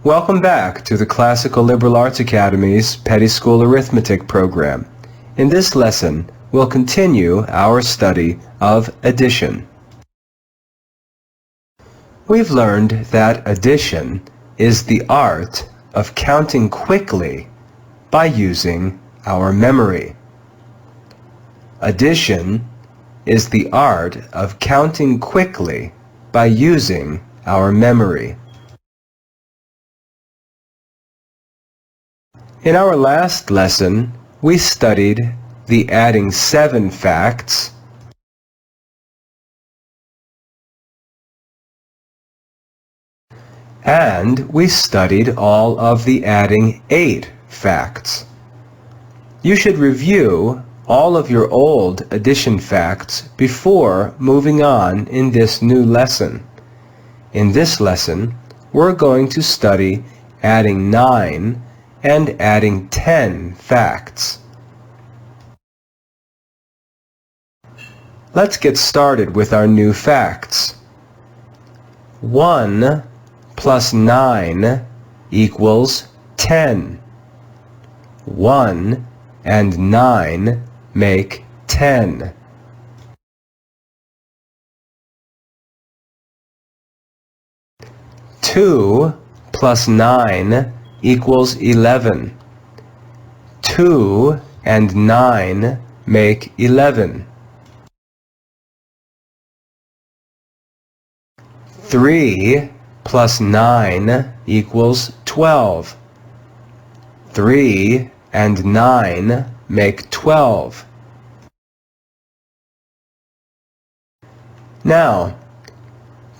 Welcome back to the Classical Liberal Arts Academy's Petty School Arithmetic program. In this lesson, we'll continue our study of addition. We've learned that addition is the art of counting quickly by using our memory. Addition is the art of counting quickly by using our memory. In our last lesson, we studied the adding 7 facts and we studied all of the adding 8 facts. You should review all of your old addition facts before moving on in this new lesson. In this lesson, we're going to study adding 9 and adding 10 facts. Let's get started with our new facts. 1 plus 9 equals 10. 1 and 9 make 10. 2 plus 9 equals 11. 2 and 9 make 11. 3 plus 9 equals 12. 3 and 9 make 12. Now,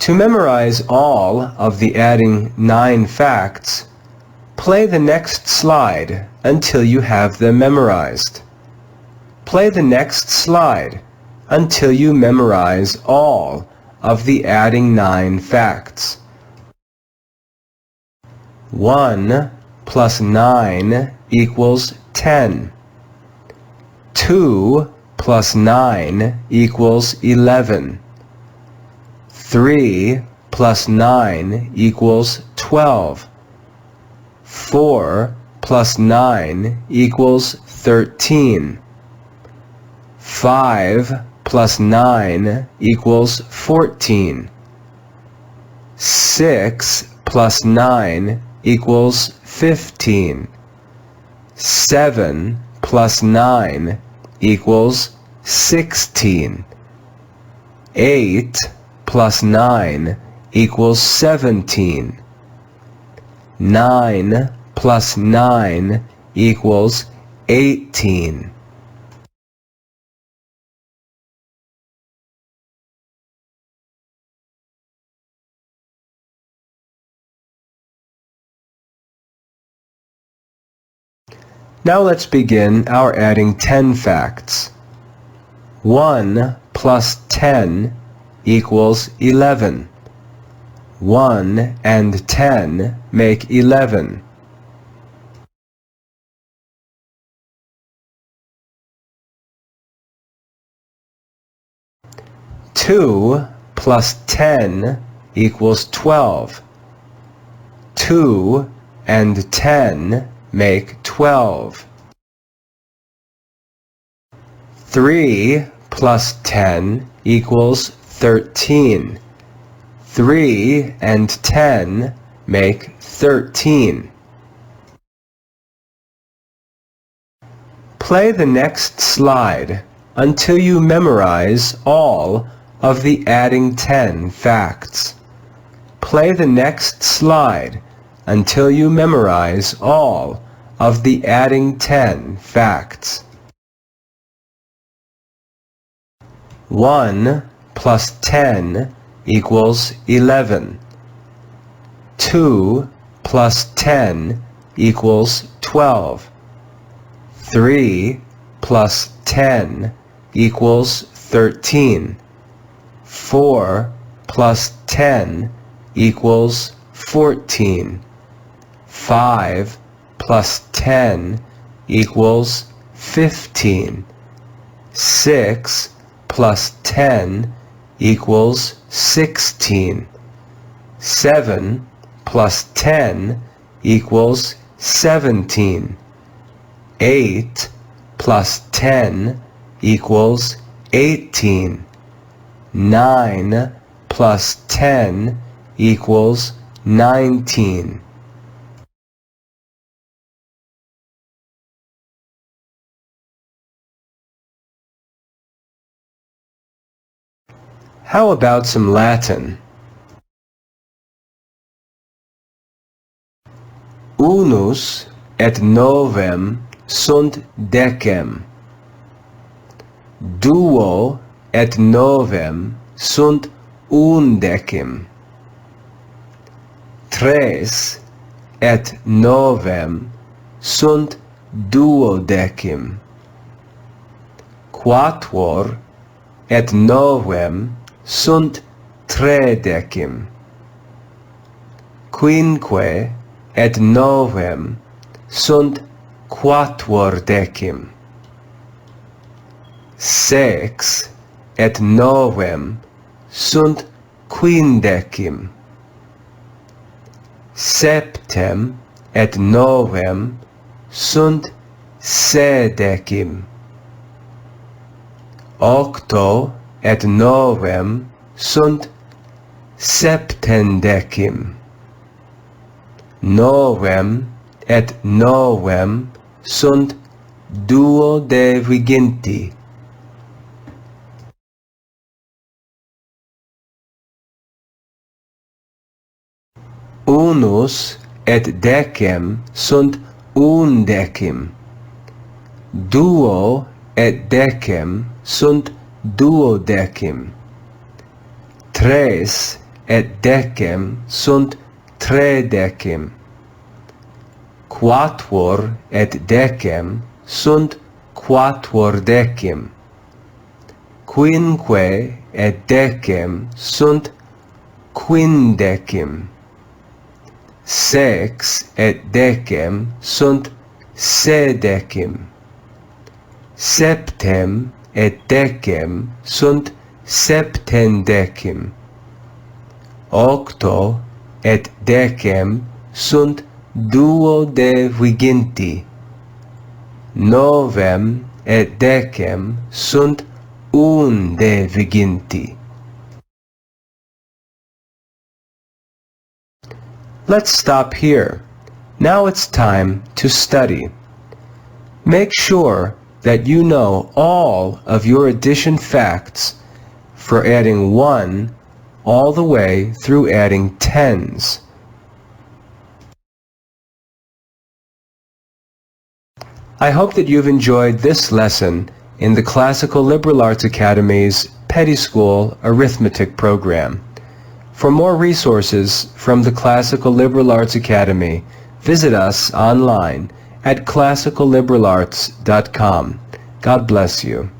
to memorize all of the adding 9 facts, play the next slide until you have them memorized. Play the next slide until you memorize all of the adding 9 facts. 1 plus 9 equals 10. 2 plus 9 equals 11. 3 plus 9 equals 12. 4 plus 9 equals 13. 5 plus 9 equals 14. 6 plus 9 equals 15. 7 plus 9 equals 16. 8 plus 9 equals 17. 9 plus 9 equals 18. Now let's begin our adding 10 facts. 1 plus 10 equals 11. 1 and 10 make 11. 2 plus 10 equals 12. 2 and 10 make 12. 3 plus 10 equals 13. 3 and 10 make 13. Play the next slide until you memorize all of the adding 10 facts. Play the next slide until you memorize all of the adding 10 facts. 1 plus 10 equals 11. 2 plus 10 equals 12. 3 plus 10 equals 13. 4 plus 10 equals 14. 5 plus 10 equals 15. 6 plus 10 equals 16. 7 plus 10 equals 17. 8 plus 10 equals 18. 9 plus 10 equals 19. How about some Latin? Unus et novem sunt decem. Duo et novem sunt undecim. Tres et novem sunt duodecim. Quatuor et novem sunt tredecim. Quinque et novem sunt quatuordecim. Sex et novem sunt quindecim. Septem et novem sunt sedecim. Octo et novem sunt septendecim. Novem et novem sunt duodeviginti. Unus et decem sunt undecim. Duo et decem sunt duodecim. Tres et decem sunt tredecim. Quatuor et decem sunt quatuordecim. Quinque et decem sunt quindecim. Sex et decem sunt sedecim. Septem et decem sunt septendecim. Octo et decem sunt duodeviginti. Novem et decem sunt undeviginti. Let's stop here. Now it's time to study. Make sure that you know all of your addition facts for adding 1 all the way through adding tens. I hope that you've enjoyed this lesson in the Classical Liberal Arts Academy's Petty School Arithmetic program. For more resources from the Classical Liberal Arts Academy, visit us online at classicalliberarts.com. God bless you.